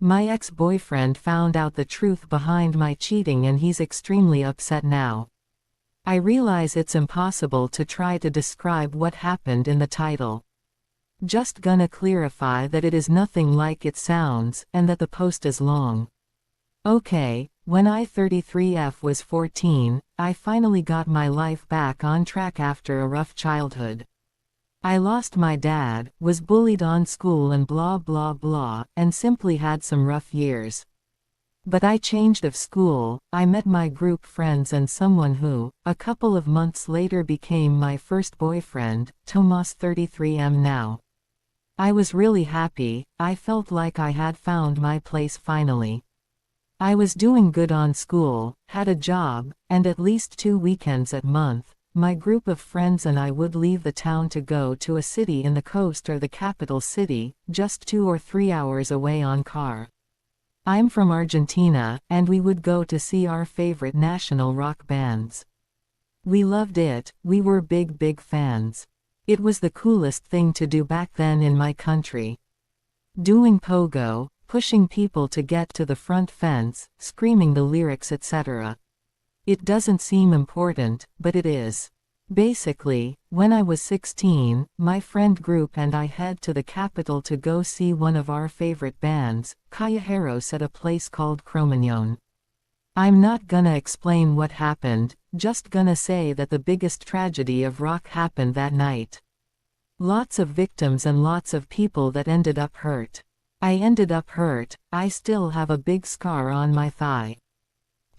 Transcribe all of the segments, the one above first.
My ex-boyfriend found out the truth behind my cheating and he's extremely upset now. I realize it's impossible to try to describe what happened in the title. Just gonna clarify that it is nothing like it sounds, and that the post is long. Okay, when I 33F was 14, I finally got my life back on track after a rough childhood. I lost my dad, was bullied on school and blah blah blah, and simply had some rough years. But I changed of school, I met my group friends and someone who, a couple of months later became my first boyfriend, Tomas 33M now. I was really happy, I felt like I had found my place finally. I was doing good on school, had a job, and at least 2 weekends a month, my group of friends and I would leave the town to go to a city in the coast or the capital city, just 2 or 3 hours away on car. I'm from Argentina, and we would go to see our favorite national rock bands. We loved it, we were big fans. It was the coolest thing to do back then in my country. Doing pogo, pushing people to get to the front fence, screaming the lyrics etc. It doesn't seem important, but it is. Basically, when I was 16, my friend group and I head to the capital to go see one of our favorite bands, Callejeros, at a place called Cromañón. I'm not gonna explain what happened, just gonna say that the biggest tragedy of rock happened that night. Lots of victims and lots of people that ended up hurt. I ended up hurt, I still have a big scar on my thigh.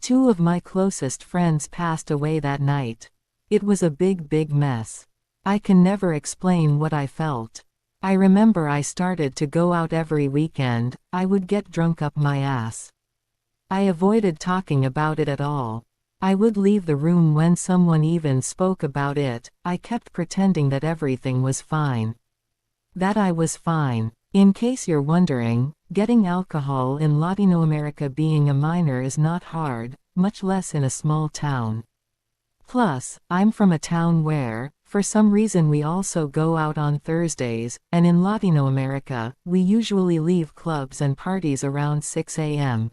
2 of my closest friends passed away that night. It was a big mess. I can never explain what I felt. I remember I started to go out every weekend, I would get drunk up my ass. I avoided talking about it at all. I would leave the room when someone even spoke about it, I kept pretending that everything was fine. That I was fine. In case you're wondering, getting alcohol in Latinoamerica being a minor is not hard, much less in a small town. Plus, I'm from a town where, for some reason we also go out on Thursdays, and in Latinoamerica, we usually leave clubs and parties around 6 a.m.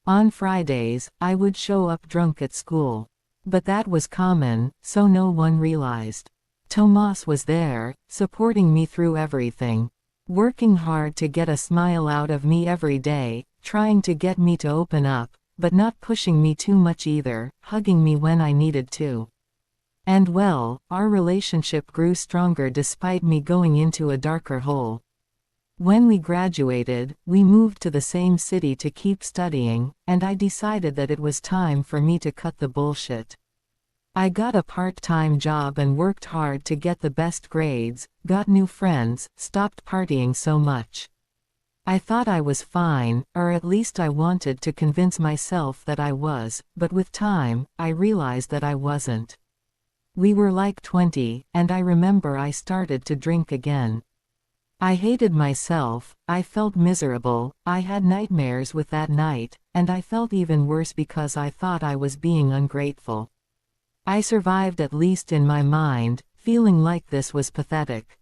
On Fridays, I would show up drunk at school. But that was common, so no one realized. Tomas was there, supporting me through everything. Working hard to get a smile out of me every day, trying to get me to open up, but not pushing me too much either, hugging me when I needed to. And well, our relationship grew stronger despite me going into a darker hole. When we graduated, we moved to the same city to keep studying, and I decided that it was time for me to cut the bullshit. I got a part-time job and worked hard to get the best grades, got new friends, stopped partying so much. I thought I was fine, or at least I wanted to convince myself that I was, but with time, I realized that I wasn't. We were like 20, and I remember I started to drink again. I hated myself, I felt miserable, I had nightmares with that night, and I felt even worse because I thought I was being ungrateful. I survived, at least in my mind, feeling like this was pathetic.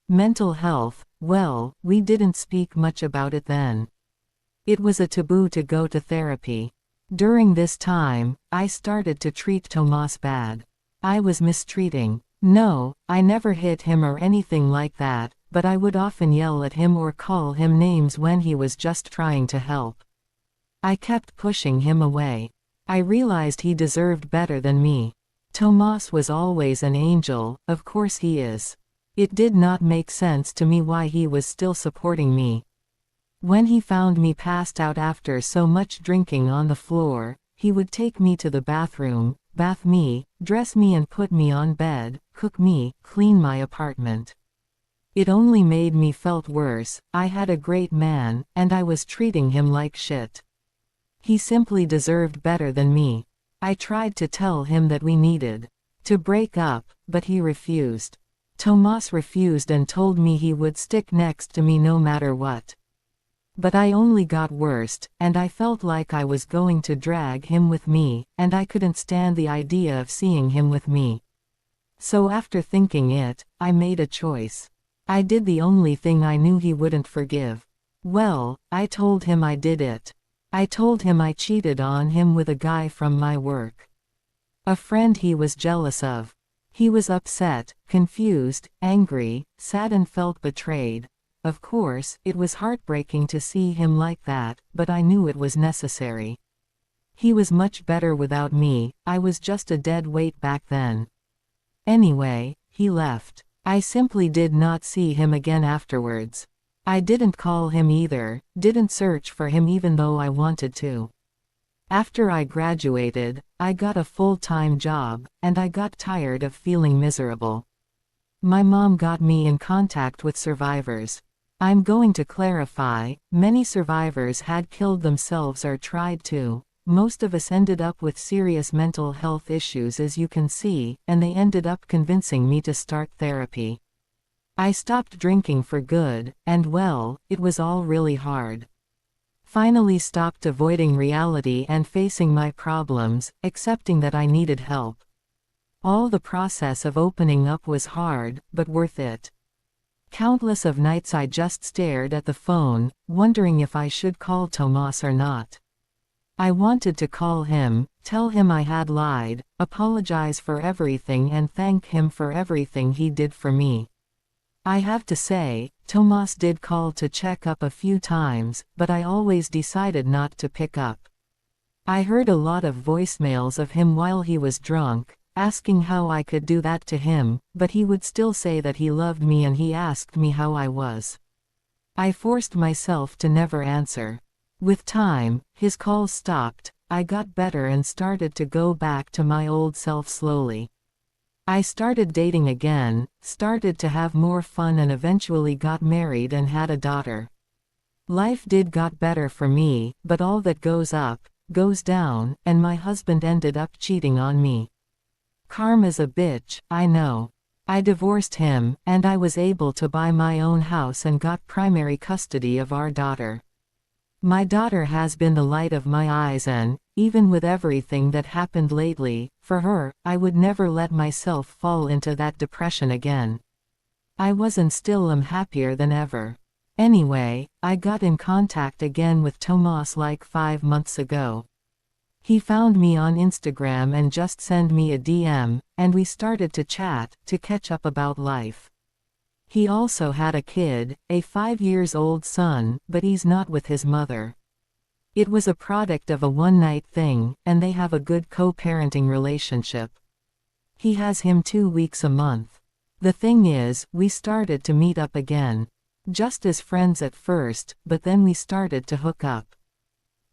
Mental health, well, we didn't speak much about it then. It was a taboo to go to therapy. During this time, I started to treat Tomas bad. I was mistreating. No, I never hit him or anything like that, but I would often yell at him or call him names when he was just trying to help. I kept pushing him away. I realized he deserved better than me. Tomas was always an angel, of course he is. It did not make sense to me why he was still supporting me. When he found me passed out after so much drinking on the floor, he would take me to the bathroom, bath me, dress me and put me on bed, cook me, clean my apartment. It only made me felt worse. I had a great man, and I was treating him like shit. He simply deserved better than me. I tried to tell him that we needed to break up, but he refused. Tomas refused and told me he would stick next to me no matter what. But I only got worse, and I felt like I was going to drag him with me, and I couldn't stand the idea of seeing him with me. So after thinking it, I made a choice. I did the only thing I knew he wouldn't forgive. Well, I told him I did it. I told him I cheated on him with a guy from my work. A friend he was jealous of. He was upset, confused, angry, sad and felt betrayed. Of course, it was heartbreaking to see him like that, but I knew it was necessary. He was much better without me, I was just a dead weight back then. Anyway, he left. I simply did not see him again afterwards. I didn't call him either, didn't search for him even though I wanted to. After I graduated, I got a full-time job, and I got tired of feeling miserable. My mom got me in contact with survivors. I'm going to clarify, many survivors had killed themselves or tried to. Most of us ended up with serious mental health issues, as you can see, and they ended up convincing me to start therapy. I stopped drinking for good, and well, it was all really hard. Finally stopped avoiding reality and facing my problems, accepting that I needed help. All the process of opening up was hard, but worth it. Countless of nights I just stared at the phone, wondering if I should call Tomas or not. I wanted to call him, tell him I had lied, apologize for everything and thank him for everything he did for me. I have to say, Tomas did call to check up a few times, but I always decided not to pick up. I heard a lot of voicemails of him while he was drunk, asking how I could do that to him, but he would still say that he loved me and he asked me how I was. I forced myself to never answer. With time, his calls stopped, I got better and started to go back to my old self slowly. I started dating again, started to have more fun and eventually got married and had a daughter. Life did got better for me, but all that goes up, goes down, and my husband ended up cheating on me. Karma's a bitch, I know. I divorced him, and I was able to buy my own house and got primary custody of our daughter. My daughter has been the light of my eyes and, even with everything that happened lately, for her, I would never let myself fall into that depression again. I was and still am happier than ever. Anyway, I got in contact again with Tomas like 5 months ago. He found me on Instagram and just sent me a DM, and we started to chat, to catch up about life. He also had a kid, a 5-year-old son, but he's not with his mother. It was a product of a one-night thing, and they have a good co-parenting relationship. He has him 2 weeks a month. The thing is, we started to meet up again. Just as friends at first, but then we started to hook up.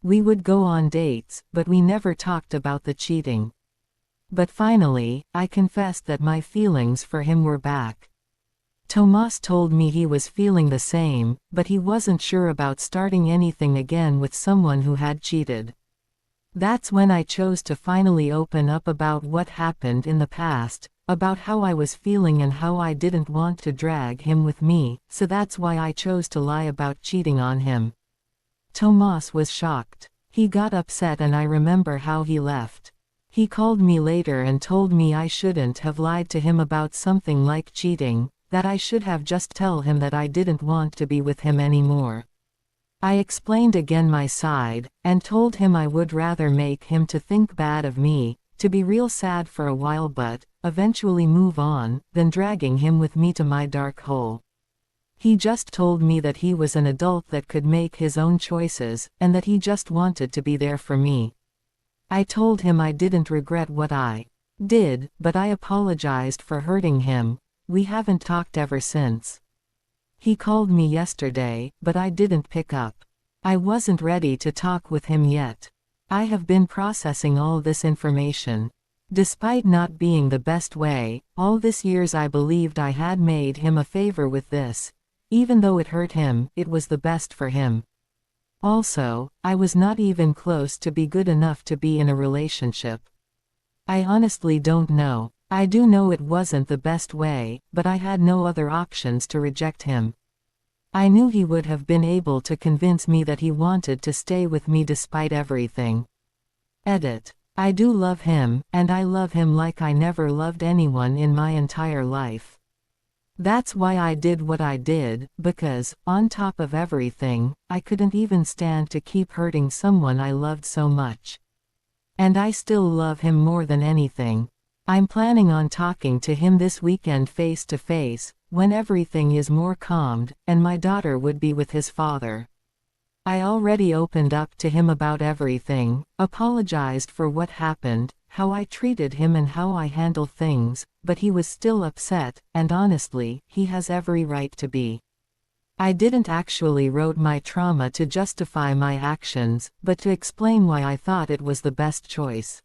We would go on dates, but we never talked about the cheating. But finally, I confessed that my feelings for him were back. Tomas told me he was feeling the same, but he wasn't sure about starting anything again with someone who had cheated. That's when I chose to finally open up about what happened in the past, about how I was feeling and how I didn't want to drag him with me, so that's why I chose to lie about cheating on him. Tomas was shocked. He got upset and I remember how he left. He called me later and told me I shouldn't have lied to him about something like cheating, that I should have just tell him that I didn't want to be with him anymore. I explained again my side, and told him I would rather make him to think bad of me, to be real sad for a while but, eventually move on, than dragging him with me to my dark hole. He just told me that he was an adult that could make his own choices, and that he just wanted to be there for me. I told him I didn't regret what I did, but I apologized for hurting him. We haven't talked ever since. He called me yesterday, but I didn't pick up. I wasn't ready to talk with him yet. I have been processing all this information. Despite not being the best way, all this years I believed I had made him a favor with this. Even though it hurt him, it was the best for him. Also, I was not even close to be good enough to be in a relationship. I honestly don't know. I do know it wasn't the best way, but I had no other options to reject him. I knew he would have been able to convince me that he wanted to stay with me despite everything. Edit. I do love him, and I love him like I never loved anyone in my entire life. That's why I did what I did, because, on top of everything, I couldn't even stand to keep hurting someone I loved so much. And I still love him more than anything. I'm planning on talking to him this weekend face to face, when everything is more calmed, and my daughter would be with his father. I already opened up to him about everything, apologized for what happened, how I treated him and how I handle things, but he was still upset, and honestly, he has every right to be. I didn't actually wrote my trauma to justify my actions, but to explain why I thought it was the best choice.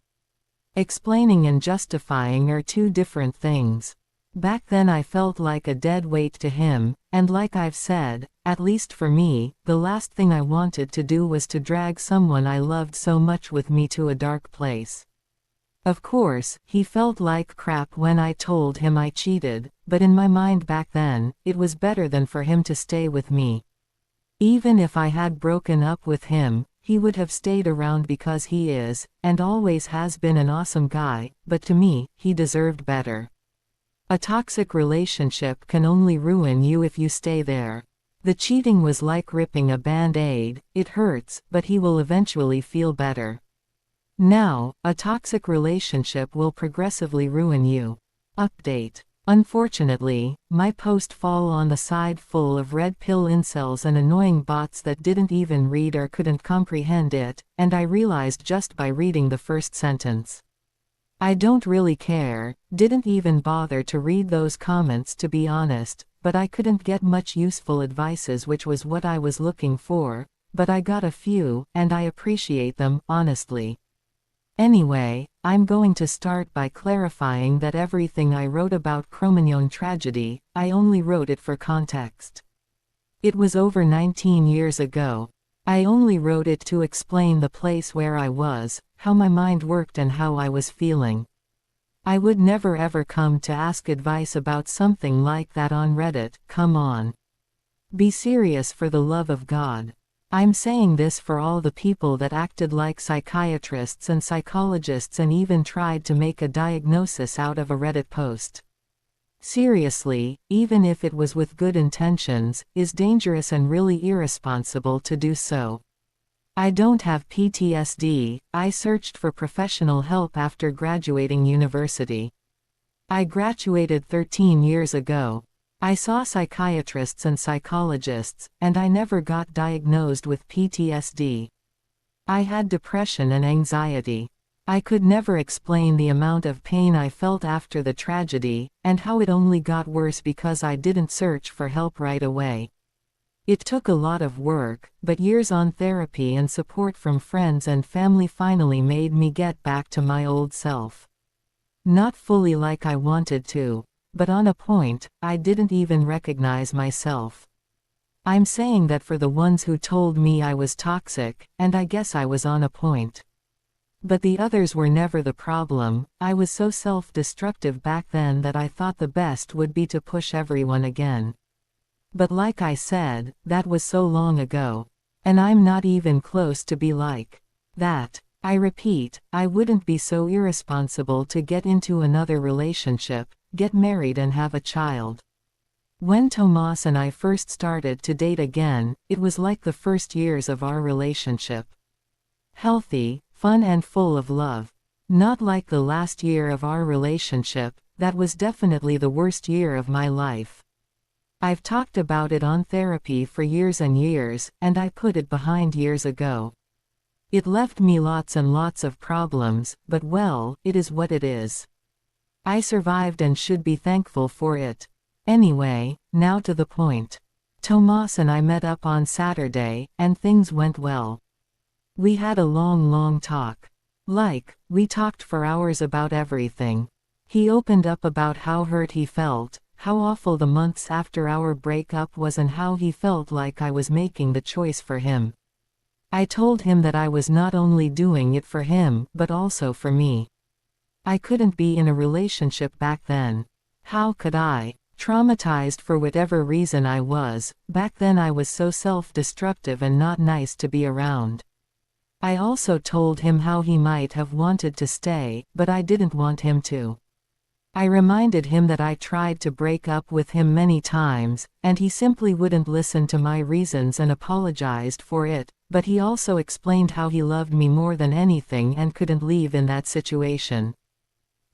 Explaining and justifying are two different things. Back then I felt like a dead weight to him, and like I've said, at least for me, the last thing I wanted to do was to drag someone I loved so much with me to a dark place. Of course, he felt like crap when I told him I cheated, but in my mind back then, it was better than for him to stay with me. Even if I had broken up with him, he would have stayed around because he is, and always has been, an awesome guy, but to me, he deserved better. A toxic relationship can only ruin you if you stay there. The cheating was like ripping a band-aid, it hurts, but he will eventually feel better. Now, a toxic relationship will progressively ruin you. Update. Unfortunately, my post fall on the side full of red pill incels and annoying bots that didn't even read or couldn't comprehend it, and I realized just by reading the first sentence. I don't really care, didn't even bother to read those comments to be honest, but I couldn't get much useful advices, which was what I was looking for, but I got a few, and I appreciate them, honestly. Anyway, I'm going to start by clarifying that everything I wrote about Cro-Magnon tragedy, I only wrote it for context. It was over 19 years ago. I only wrote it to explain the place where I was, how my mind worked and how I was feeling. I would never ever come to ask advice about something like that on Reddit, come on. Be serious for the love of God. I'm saying this for all the people that acted like psychiatrists and psychologists and even tried to make a diagnosis out of a Reddit post. Seriously, even if it was with good intentions, is dangerous and really irresponsible to do so. I don't have PTSD, I searched for professional help after graduating university. I graduated 13 years ago. I saw psychiatrists and psychologists, and I never got diagnosed with PTSD. I had depression and anxiety. I could never explain the amount of pain I felt after the tragedy, and how it only got worse because I didn't search for help right away. It took a lot of work, but years on therapy and support from friends and family finally made me get back to my old self. Not fully like I wanted to, but on a point, I didn't even recognize myself. I'm saying that for the ones who told me I was toxic, and I guess I was on a point. But the others were never the problem. I was so self-destructive back then that I thought the best would be to push everyone again. But like I said, that was so long ago. And I'm not even close to be like that. I repeat, I wouldn't be so irresponsible to get into another relationship, get married and have a child. When Tomas and I first started to date again, it was like the first years of our relationship. Healthy, fun and full of love. Not like the last year of our relationship, that was definitely the worst year of my life. I've talked about it on therapy for years and years, and I put it behind years ago. It left me lots and lots of problems, but well, it is what it is. I survived and should be thankful for it. Anyway, now to the point. Tomas and I met up on Saturday, and things went well. We had a long talk. We talked for hours about everything. He opened up about how hurt he felt, how awful the months after our breakup was and how he felt like I was making the choice for him. I told him that I was not only doing it for him, but also for me. I couldn't be in a relationship back then. How could I? Traumatized for whatever reason I was, back then I was so self-destructive and not nice to be around. I also told him how he might have wanted to stay, but I didn't want him to. I reminded him that I tried to break up with him many times, and he simply wouldn't listen to my reasons and apologized for it, but he also explained how he loved me more than anything and couldn't leave in that situation.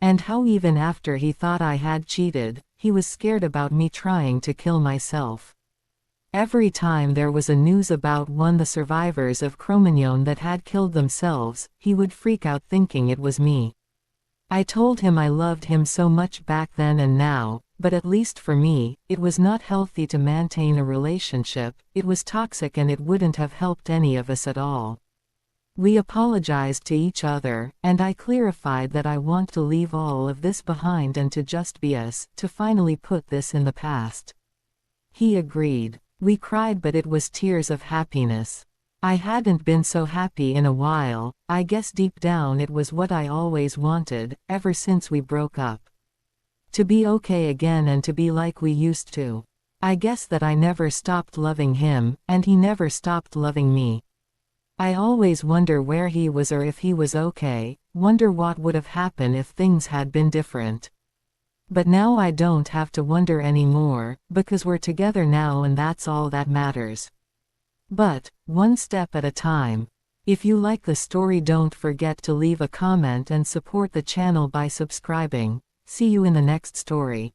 And how even after he thought I had cheated, he was scared about me trying to kill myself. Every time there was a news about the survivors of Cro-Magnon that had killed themselves, he would freak out thinking it was me. I told him I loved him so much back then and now, but at least for me, it was not healthy to maintain a relationship, it was toxic and it wouldn't have helped any of us at all. We apologized to each other, and I clarified that I want to leave all of this behind and to just be us, to finally put this in the past. He agreed. We cried, but it was tears of happiness. I hadn't been so happy in a while. I guess deep down it was what I always wanted, ever since we broke up. To be okay again and to be like we used to. I guess that I never stopped loving him, and he never stopped loving me. I always wonder where he was or if he was okay, wonder what would have happened if things had been different. But now I don't have to wonder anymore, because we're together now and that's all that matters. But, one step at a time. If you like the story, don't forget to leave a comment and support the channel by subscribing. See you in the next story.